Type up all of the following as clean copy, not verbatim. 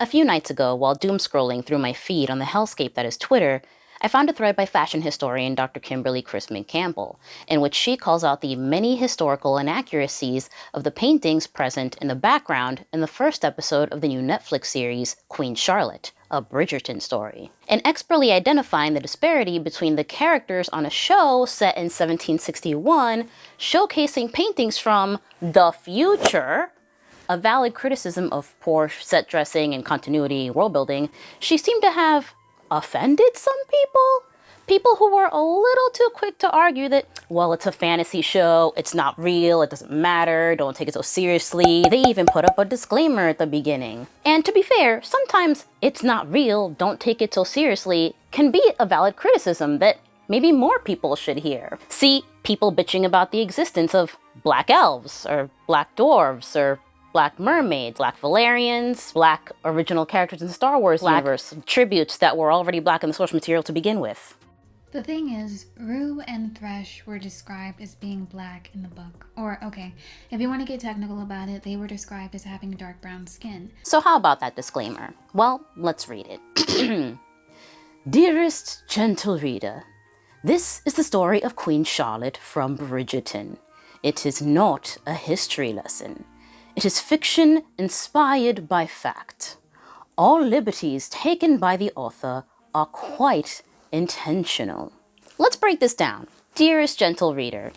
A few nights ago, while doom scrolling through my feed on the hellscape that is Twitter, I found a thread by fashion historian Dr. Kimberly Chrisman Campbell, in which she calls out the many historical inaccuracies of the paintings present in the background in the first episode of the new Netflix series Queen Charlotte, a Bridgerton story. In expertly identifying the disparity between the characters on a show set in 1761, showcasing paintings from the future, a valid criticism of poor set dressing and continuity world building, she seemed to have offended some people? People who were a little too quick to argue that, well, it's a fantasy show, it's not real, it doesn't matter, don't take it so seriously. They even put up a disclaimer at the beginning. And to be fair, sometimes it's not real, don't take it so seriously can be a valid criticism that maybe more people should hear. See, people bitching about the existence of black elves, or black dwarves, or black mermaids, black Valerians, black original characters in the Star Wars universe, tributes that were already black in the source material to begin with. The thing is, Rue and Thresh were described as being black in the book. Or, okay, if you want to get technical about it, they were described as having dark brown skin. So how about that disclaimer? Well, let's read it. Dearest gentle reader, this is the story of Queen Charlotte from Bridgerton. It is not a history lesson. It is fiction inspired by fact. All liberties taken by the author are quite intentional. Let's break this down. Dearest gentle reader,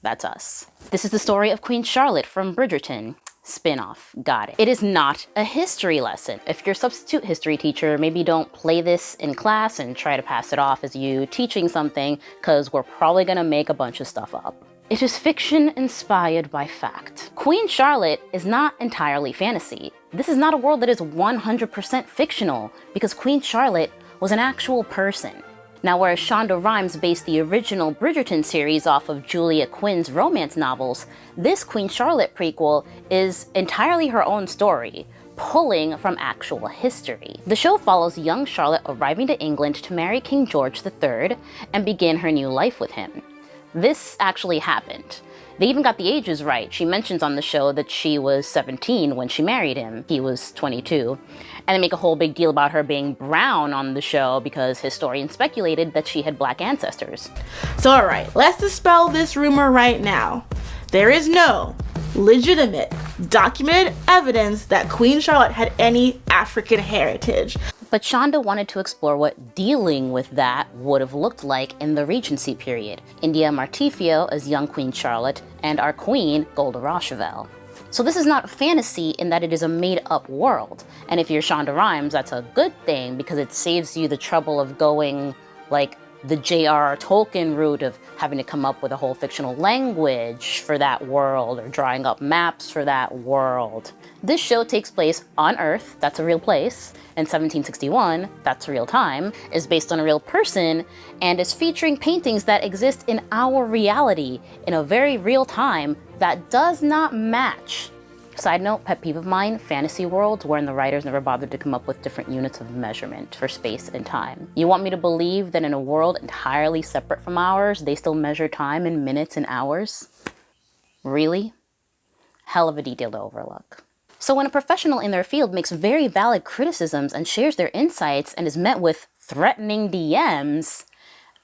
that's us. This is the story of Queen Charlotte from Bridgerton. Spin-off, got it. It is not a history lesson. If you're a substitute history teacher, maybe don't play this in class and try to pass it off as you teaching something, because we're probably gonna make a bunch of stuff up. It is fiction inspired by fact. Queen Charlotte is not entirely fantasy. This is not a world that is 100% fictional, because Queen Charlotte was an actual person. Now, whereas Shonda Rhimes based the original Bridgerton series off of Julia Quinn's romance novels, this Queen Charlotte prequel is entirely her own story, pulling from actual history. The show follows young Charlotte arriving to England to marry King George III and begin her new life with him. This actually happened. They even got the ages right. She mentions on the show that she was 17 when she married him. He was 22. And they make a whole big deal about her being brown on the show because historians speculated that she had black ancestors. So alright, let's dispel this rumor right now. There is no legitimate, documented evidence that Queen Charlotte had any African heritage. But Shonda wanted to explore what dealing with that would have looked like in the Regency period. India Amarteifio as young Queen Charlotte, and our queen, Golda Roshuvel. So this is not fantasy in that it is a made-up world. And if you're Shonda Rhimes, that's a good thing because it saves you the trouble of going like the J.R.R. Tolkien route of having to come up with a whole fictional language for that world or drawing up maps for that world. This show takes place on Earth, that's a real place, in 1761, that's real time, is based on a real person, and is featuring paintings that exist in our reality in a very real time that does not match. Side note, pet peeve of mine, fantasy worlds wherein the writers never bothered to come up with different units of measurement for space and time. You want me to believe that in a world entirely separate from ours, they still measure time in minutes and hours? Really? Hell of a detail to overlook. So when a professional in their field makes very valid criticisms and shares their insights and is met with threatening DMs,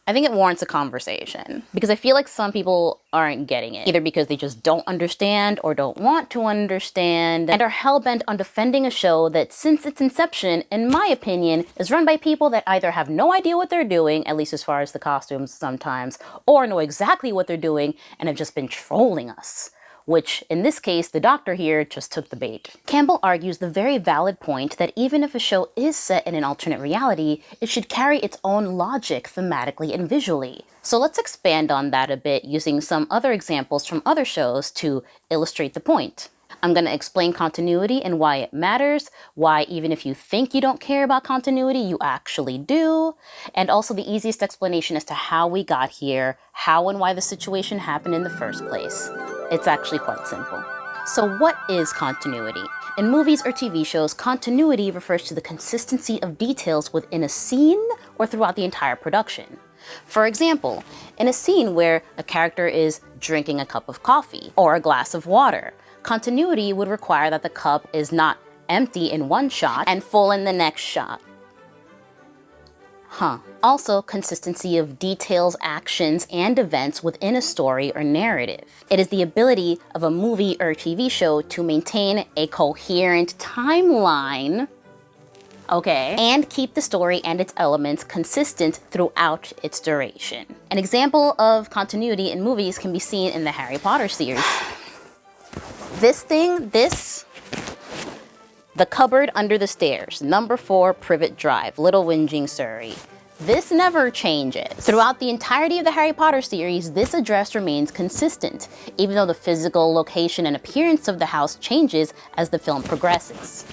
I think it warrants a conversation, because I feel like some people aren't getting it, either because they just don't understand or don't want to understand and are hell-bent on defending a show that since its inception, in my opinion, is run by people that either have no idea what they're doing, at least as far as the costumes sometimes, or know exactly what they're doing and have just been trolling us. Which, in this case, the doctor here just took the bait. Campbell argues the very valid point that even if a show is set in an alternate reality, it should carry its own logic thematically and visually. So let's expand on that a bit using some other examples from other shows to illustrate the point. I'm going to explain continuity and why it matters, why even if you think you don't care about continuity, you actually do, and also the easiest explanation as to how we got here, how and why the situation happened in the first place. It's actually quite simple. So what is continuity? In movies or TV shows, continuity refers to the consistency of details within a scene or throughout the entire production. For example, in a scene where a character is drinking a cup of coffee or a glass of water, continuity would require that the cup is not empty in one shot and full in the next shot. Also, consistency of details, actions, and events within a story or narrative. It is the ability of a movie or TV show to maintain a coherent timeline, and keep the story and its elements consistent throughout its duration. An example of continuity in movies can be seen in the Harry Potter series. The cupboard under the stairs, number 4 Privet Drive, Little Whinging, Surrey. This never changes. Throughout the entirety of the Harry Potter series, this address remains consistent, even though the physical location and appearance of the house changes as the film progresses.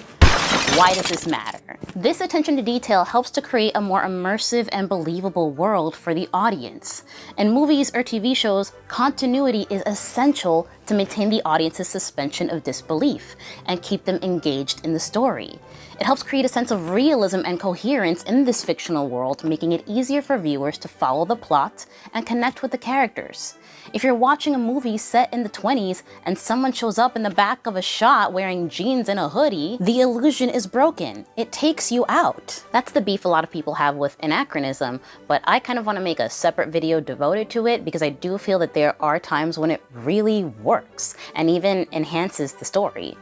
Why does this matter? This attention to detail helps to create a more immersive and believable world for the audience. In movies or TV shows, continuity is essential to maintain the audience's suspension of disbelief and keep them engaged in the story. It helps create a sense of realism and coherence in this fictional world, making it easier for viewers to follow the plot and connect with the characters. If you're watching a movie set in the 20s and someone shows up in the back of a shot wearing jeans and a hoodie, the illusion is broken. It takes you out. That's the beef a lot of people have with anachronism, but I kind of want to make a separate video devoted to it because I do feel that there are times when it really works and even enhances the story.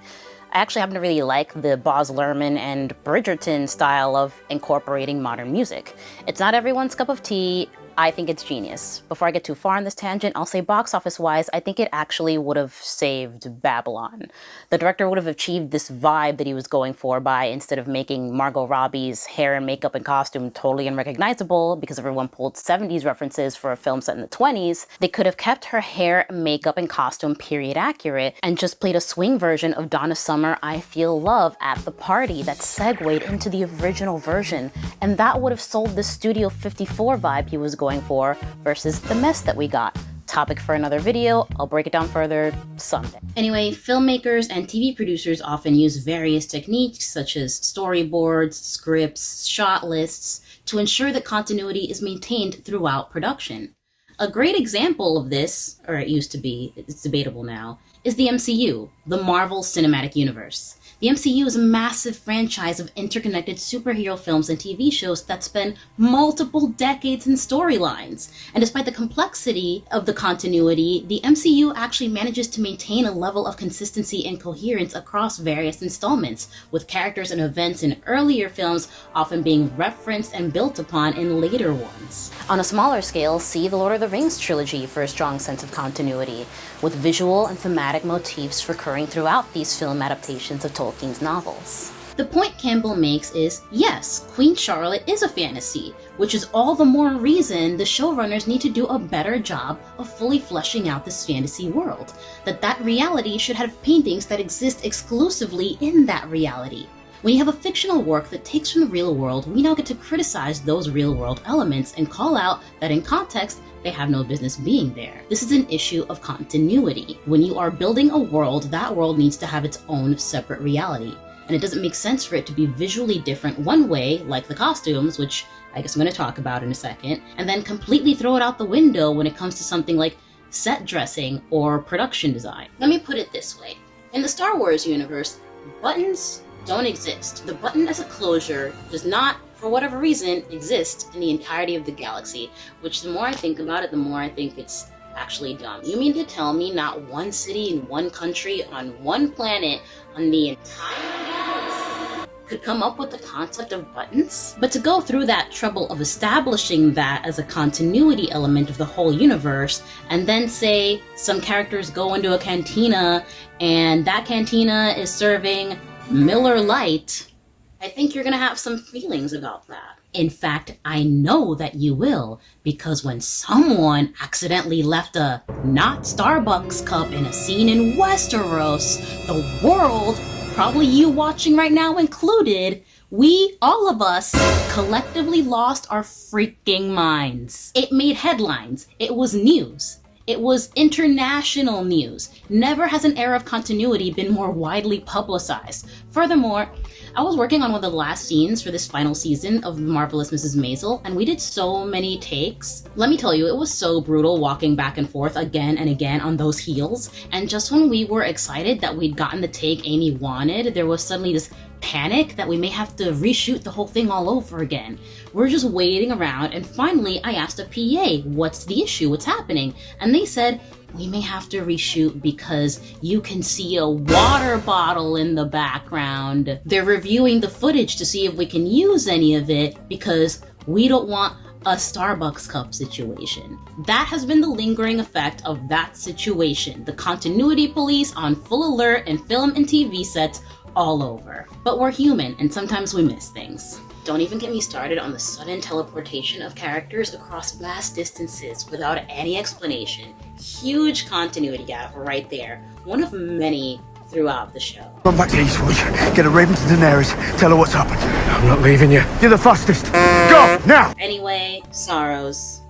I actually happen to really like the Baz Luhrmann and Bridgerton style of incorporating modern music. It's not everyone's cup of tea. I think it's genius. Before I get too far on this tangent, I'll say box office wise, I think it actually would have saved Babylon. The director would have achieved this vibe that he was going for by, instead of making Margot Robbie's hair and makeup and costume totally unrecognizable because everyone pulled 70s references for a film set in the 20s, they could have kept her hair, makeup, and costume period accurate and just played a swing version of Donna Summer, I Feel Love at the Party that segued into the original version, and that would have sold the Studio 54 vibe he was going for versus the mess that we got. Topic for another video. I'll break it down further someday. Anyway, filmmakers and TV producers often use various techniques such as storyboards, scripts, shot lists to ensure that continuity is maintained throughout production. A great example of this, or it used to be, it's debatable now, is the MCU, the Marvel Cinematic Universe. The MCU is a massive franchise of interconnected superhero films and TV shows that span multiple decades and storylines. And despite the complexity of the continuity, the MCU actually manages to maintain a level of consistency and coherence across various installments, with characters and events in earlier films often being referenced and built upon in later ones. On a smaller scale, see the Lord of the Rings trilogy for a strong sense of continuity, with visual and thematic motifs recurring throughout these film adaptations of Tolkien's novels. The point Campbell makes is, yes, Queen Charlotte is a fantasy, which is all the more reason the showrunners need to do a better job of fully fleshing out this fantasy world, that reality should have paintings that exist exclusively in that reality. When you have a fictional work that takes from the real world, we now get to criticize those real world elements and call out that in context, they have no business being there. This is an issue of continuity. When you are building a world, that world needs to have its own separate reality. And it doesn't make sense for it to be visually different one way, like the costumes, which I guess I'm going to talk about in a second, and then completely throw it out the window when it comes to something like set dressing or production design. Let me put it this way. In the Star Wars universe, buttons don't exist. The button as a closure does not, for whatever reason, exist in the entirety of the galaxy, which the more I think about it, the more I think it's actually dumb. You mean to tell me not one city in one country on one planet on the entire galaxy could come up with the concept of buttons? But to go through that trouble of establishing that as a continuity element of the whole universe, and then say some characters go into a cantina and that cantina is serving Miller Lite, I think you're gonna have some feelings about that. In fact, I know that you will, because when someone accidentally left a not Starbucks cup in a scene in Westeros, the world, probably you watching right now included, we, all of us, collectively lost our freaking minds. It made headlines. It was news. It was international news. Never has an era of continuity been more widely publicized. Furthermore, I was working on one of the last scenes for this final season of Marvelous Mrs. Maisel, and we did so many takes. Let me tell you, it was so brutal walking back and forth again and again on those heels. And just when we were excited that we'd gotten the take Amy wanted, there was suddenly this panic that we may have to reshoot the whole thing all over again. We're just waiting around, and finally I asked a PA, what's the issue, what's happening? And they said, we may have to reshoot because you can see a water bottle in the background. They're reviewing the footage to see if we can use any of it because we don't want a Starbucks cup situation. That has been the lingering effect of that situation. The continuity police on full alert in film and TV sets all over. But we're human and sometimes we miss things. Don't even get me started on the sudden teleportation of characters across vast distances without any explanation. Huge continuity gap right there. One of many throughout the show. Run back to Eastwood, get a raven to Daenerys, tell her what's happened. I'm not leaving you. You're the fastest. Go, now! Anyway, sorrows,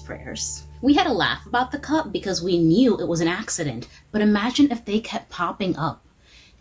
prayers. We had a laugh about the cup because we knew it was an accident, but imagine if they kept popping up.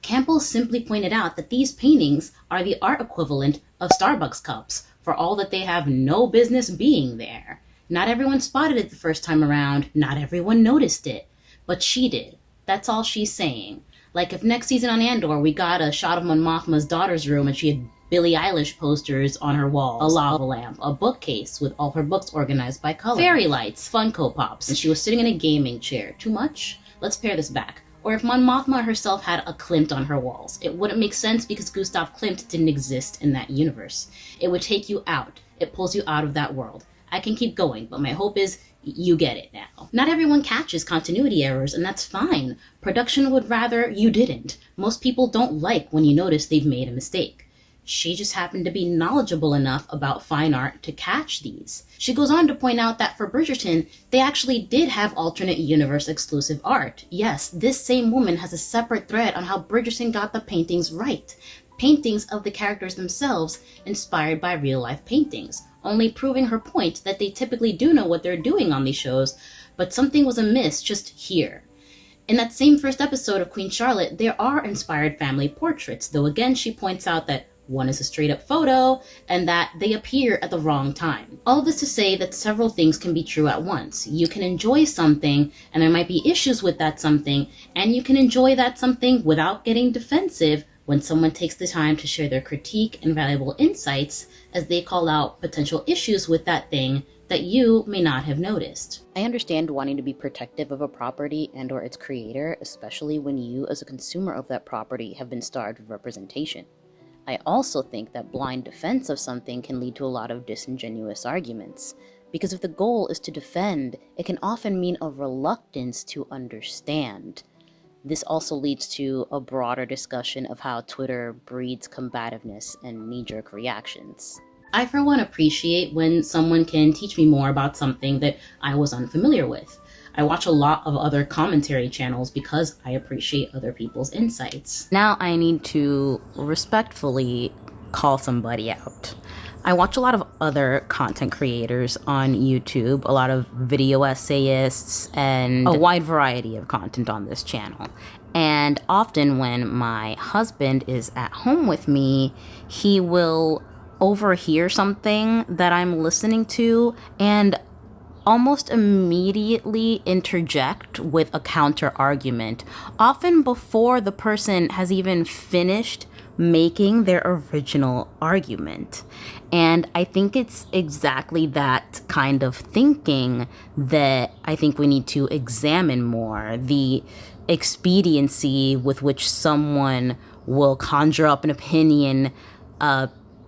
Campbell simply pointed out that these paintings are the art equivalent of Starbucks cups, for all that they have no business being there. Not everyone spotted it the first time around, not everyone noticed it, but she did. That's all she's saying. Like if next season on Andor we got a shot of Mon Mothma's daughter's room and she had Billie Eilish posters on her walls, a lava lamp, a bookcase with all her books organized by color, fairy lights, Funko Pops, and she was sitting in a gaming chair. Too much? Let's pare this back. Or if Mon Mothma herself had a Klimt on her walls. It wouldn't make sense because Gustav Klimt didn't exist in that universe. It would take you out. It pulls you out of that world. I can keep going, but my hope is you get it now. Not everyone catches continuity errors, and that's fine. Production would rather you didn't. Most people don't like when you notice they've made a mistake. She just happened to be knowledgeable enough about fine art to catch these. She goes on to point out that for Bridgerton, they actually did have alternate universe exclusive art. Yes, this same woman has a separate thread on how Bridgerton got the paintings right. Paintings of the characters themselves inspired by real-life paintings, only proving her point that they typically do know what they're doing on these shows, but something was amiss just here. In that same first episode of Queen Charlotte, there are inspired family portraits, though again she points out that one is a straight-up photo, and that they appear at the wrong time. All of this to say that several things can be true at once. You can enjoy something, and there might be issues with that something, and you can enjoy that something without getting defensive when someone takes the time to share their critique and valuable insights as they call out potential issues with that thing that you may not have noticed. I understand wanting to be protective of a property and or its creator, especially when you as a consumer of that property have been starved of representation. I also think that blind defense of something can lead to a lot of disingenuous arguments, because if the goal is to defend, it can often mean a reluctance to understand. This also leads to a broader discussion of how Twitter breeds combativeness and knee-jerk reactions. I, for one, appreciate when someone can teach me more about something that I was unfamiliar with. I watch a lot of other commentary channels because I appreciate other people's insights. Now I need to respectfully call somebody out. I watch a lot of other content creators on YouTube, a lot of video essayists, and a wide variety of content on this channel. And often when my husband is at home with me, he will overhear something that I'm listening to and almost immediately interject with a counter argument, often before the person has even finished making their original argument. And I think it's exactly that kind of thinking that I think we need to examine more. The expediency with which someone will conjure up an opinion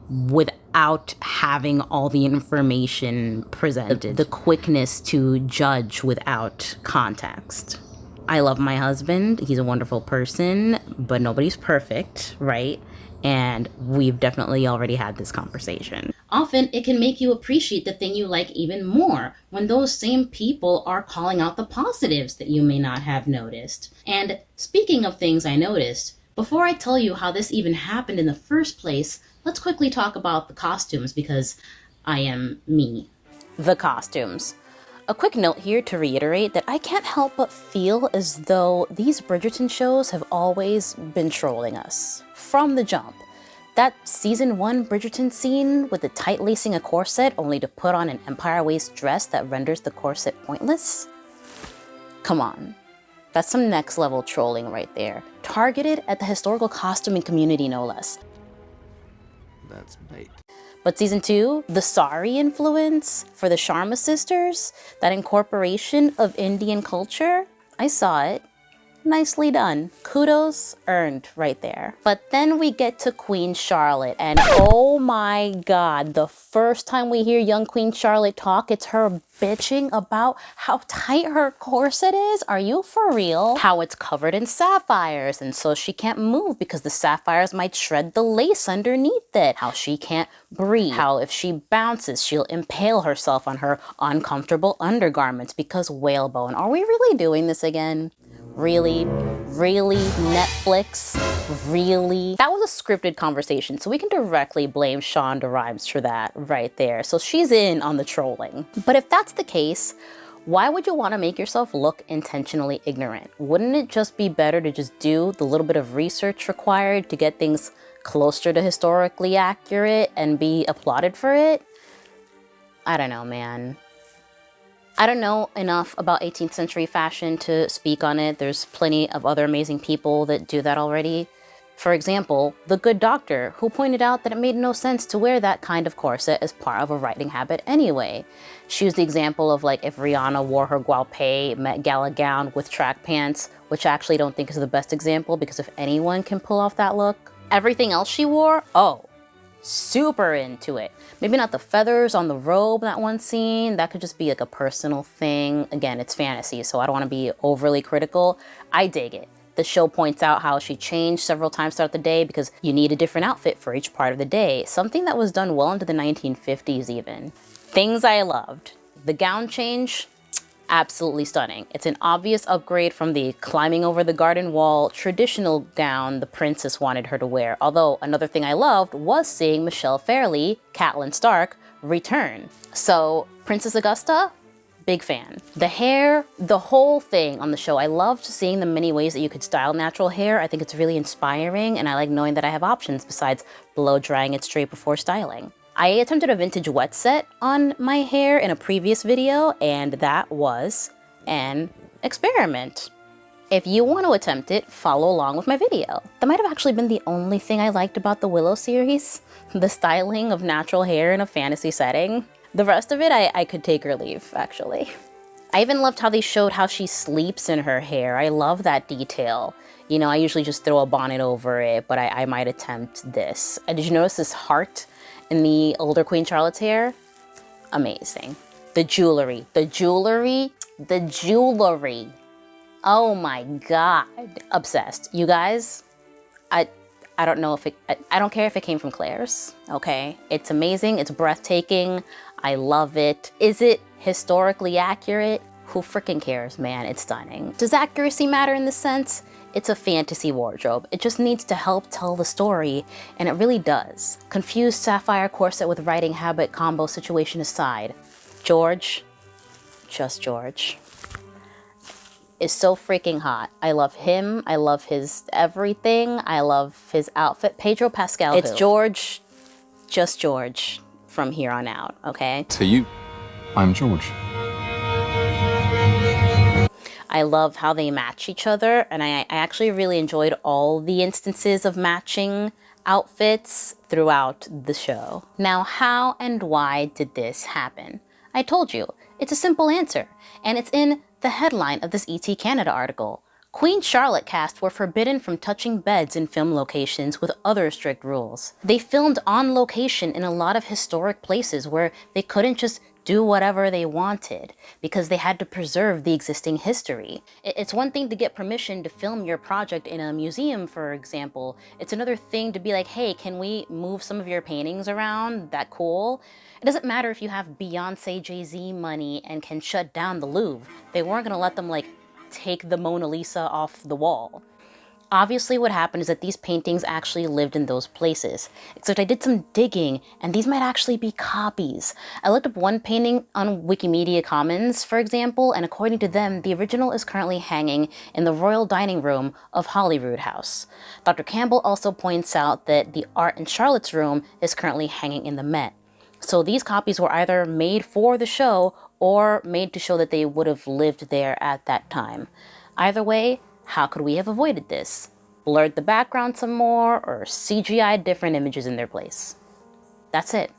without having all the information presented. The quickness to judge without context. I love my husband. He's a wonderful person, but nobody's perfect, right? And we've definitely already had this conversation. Often it can make you appreciate the thing you like even more when those same people are calling out the positives that you may not have noticed. And speaking of things I noticed, before I tell you how this even happened in the first place, let's quickly talk about the costumes because I am me. The costumes. A quick note here to reiterate that I can't help but feel as though these Bridgerton shows have always been trolling us. From the jump. That season 1 Bridgerton scene with the tight lacing a corset only to put on an empire waist dress that renders the corset pointless? Come on. That's some next level trolling right there. targeted at the historical costuming community, no less. That's bait. But season 2, the Sari influence for the Sharma sisters, that incorporation of Indian culture, I saw it. Nicely done. Kudos earned right there. But then we get to Queen Charlotte, and oh my god, the first time we hear young Queen Charlotte talk, it's her bitching about how tight her corset is. Are you for real? How it's covered in sapphires, and so she can't move because the sapphires might shred the lace underneath it. How she can't breathe. How if she bounces, she'll impale herself on her uncomfortable undergarments because whalebone. Are we really doing this again? Really? Really? Netflix? Really? That was a scripted conversation, so we can directly blame Shonda Rhimes for that right there. So she's in on the trolling. But if that's the case, why would you want to make yourself look intentionally ignorant? Wouldn't it just be better to just do the little bit of research required to get things closer to historically accurate and be applauded for it? I don't know, man. I don't know enough about 18th century fashion to speak on it. There's plenty of other amazing people that do that already. For example, the Good Doctor, who pointed out that it made no sense to wear that kind of corset as part of a writing habit anyway. She used the example of like if Rihanna wore her Gualpe Met Gala gown with track pants, which I actually don't think is the best example because if anyone can pull off that look, everything else she wore, oh, super into it. Maybe not the feathers on the robe that one scene. That could just be like a personal thing. Again, it's fantasy, so I don't want to be overly critical. I dig it. The show points out how she changed several times throughout the day because you need a different outfit for each part of the day. Something that was done well into the 1950s even. Things I loved. The gown change, absolutely stunning. It's an obvious upgrade from the climbing over the garden wall traditional gown the princess wanted her to wear. Although another thing I loved was seeing Michelle Fairley, Catelyn Stark, return. So Princess Augusta, big fan. The hair, the whole thing on the show, I loved seeing the many ways that you could style natural hair. I think it's really inspiring and I like knowing that I have options besides blow drying it straight before styling. I attempted a vintage wet set on my hair in a previous video, and that was an experiment. If you want to attempt it, follow along with my video. That might have actually been the only thing I liked about the Willow series, the styling of natural hair in a fantasy setting. The rest of it, I could take or leave, actually. I even loved how they showed how she sleeps in her hair. I love that detail. You know, I usually just throw a bonnet over it, but I might attempt this. Did you notice this heart in the older Queen Charlotte's hair? Amazing. The jewelry. Oh my god. Obsessed. You guys, I don't know if I don't care if it came from Claire's, okay? It's amazing, it's breathtaking, I love it. Is it historically accurate? Who freaking cares, man? It's stunning. Does accuracy matter in this sense? It's a fantasy wardrobe. It just needs to help tell the story, and it really does. Confused sapphire corset with writing habit combo situation aside, George, just George, is so freaking hot. I love him. I love his everything. I love his outfit. Pedro Pascal. It's George, just George from here on out, okay? To you, I'm George. I love how they match each other, and I actually really enjoyed all the instances of matching outfits throughout the show. Now, how and why did this happen? I told you, it's a simple answer, and it's in the headline of this ET Canada article. Queen Charlotte cast were forbidden from touching beds in film locations with other strict rules. They filmed on location in a lot of historic places where they couldn't just do whatever they wanted because they had to preserve the existing history. It's one thing to get permission to film your project in a museum, for example. It's another thing to be like, hey, can we move some of your paintings around? That cool? It doesn't matter if you have Beyonce, Jay-Z money and can shut down the Louvre. They weren't gonna let them like take the Mona Lisa off the wall. Obviously what happened is that these paintings actually lived in those places. Except I did some digging, and these might actually be copies. I looked up one painting on Wikimedia Commons, for example, and according to them, the original is currently hanging in the royal dining room of Holyrood House. Dr. Campbell also points out that the art in Charlotte's room is currently hanging in the Met. So these copies were either made for the show or made to show that they would have lived there at that time. Either way, how could we have avoided this? blurred the background some more, or CGI'd different images in their place. That's it.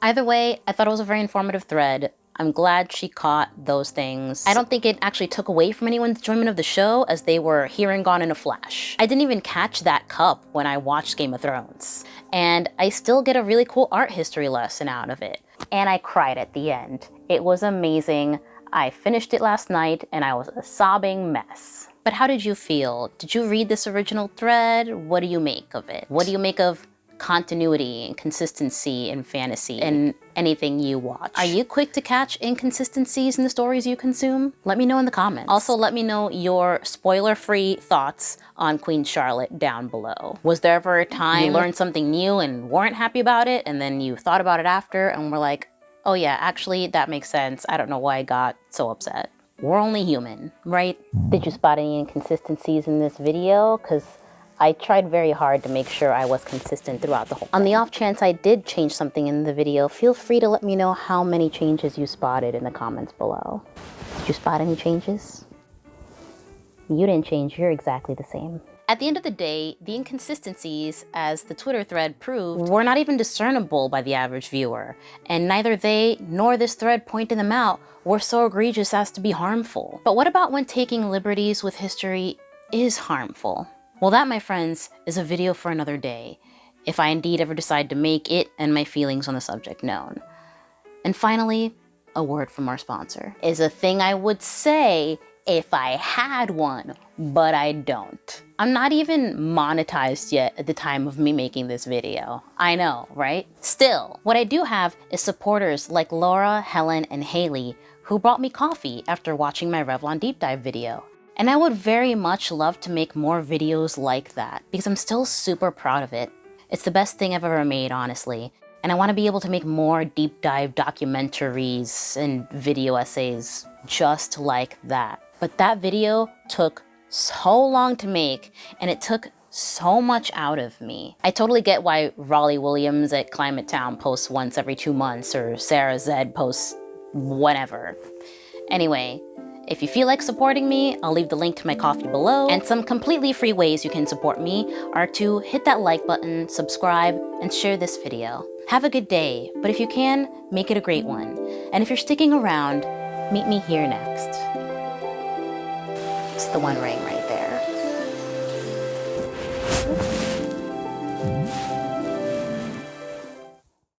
Either way, I thought it was a very informative thread. I'm glad she caught those things. I don't think it actually took away from anyone's enjoyment of the show, as they were here and gone in a flash. I didn't even catch that cup when I watched Game of Thrones. And I still get a really cool art history lesson out of it. And I cried at the end. It was amazing. I finished it last night and I was a sobbing mess. But how did you feel? Did you read this original thread? What do you make of it? What do you make of continuity and consistency in fantasy and anything you watch? Are you quick to catch inconsistencies in the stories you consume? Let me know in the comments. Also, let me know your spoiler-free thoughts on Queen Charlotte down below. Was there ever a time you learned something new and weren't happy about it, and then you thought about it after and were like, oh yeah, actually that makes sense. I don't know why I got so upset. We're only human, right? Did you spot any inconsistencies in this video? Because I tried very hard to make sure I was consistent throughout the whole. On the off chance I did change something in the video, feel free to let me know how many changes you spotted in the comments below. Did you spot any changes? You didn't change, you're exactly the same. At the end of the day, the inconsistencies, as the Twitter thread proved, were not even discernible by the average viewer, and neither they nor this thread pointing them out were so egregious as to be harmful. But what about when taking liberties with history is harmful? Well, that, my friends, is a video for another day, if I indeed ever decide to make it and my feelings on the subject known. And finally, a word from our sponsor. Is a thing I would say if I had one, but I don't. I'm not even monetized yet at the time of me making this video. I know, right? Still, what I do have is supporters like Laura, Helen, and Haley, who brought me coffee after watching my Revlon deep dive video. And I would very much love to make more videos like that, because I'm still super proud of it. It's the best thing I've ever made, honestly. And I want to be able to make more deep dive documentaries and video essays just like that. But that video took so long to make, and it took so much out of me. I totally get why Raleigh Williams at Climate Town posts once every 2 months, or Sarah Zed posts whenever. Anyway, if you feel like supporting me, I'll leave the link to my coffee below. And some completely free ways you can support me are to hit that like button, subscribe, and share this video. Have a good day, but if you can, make it a great one. And if you're sticking around, meet me here next. It's the One Ring.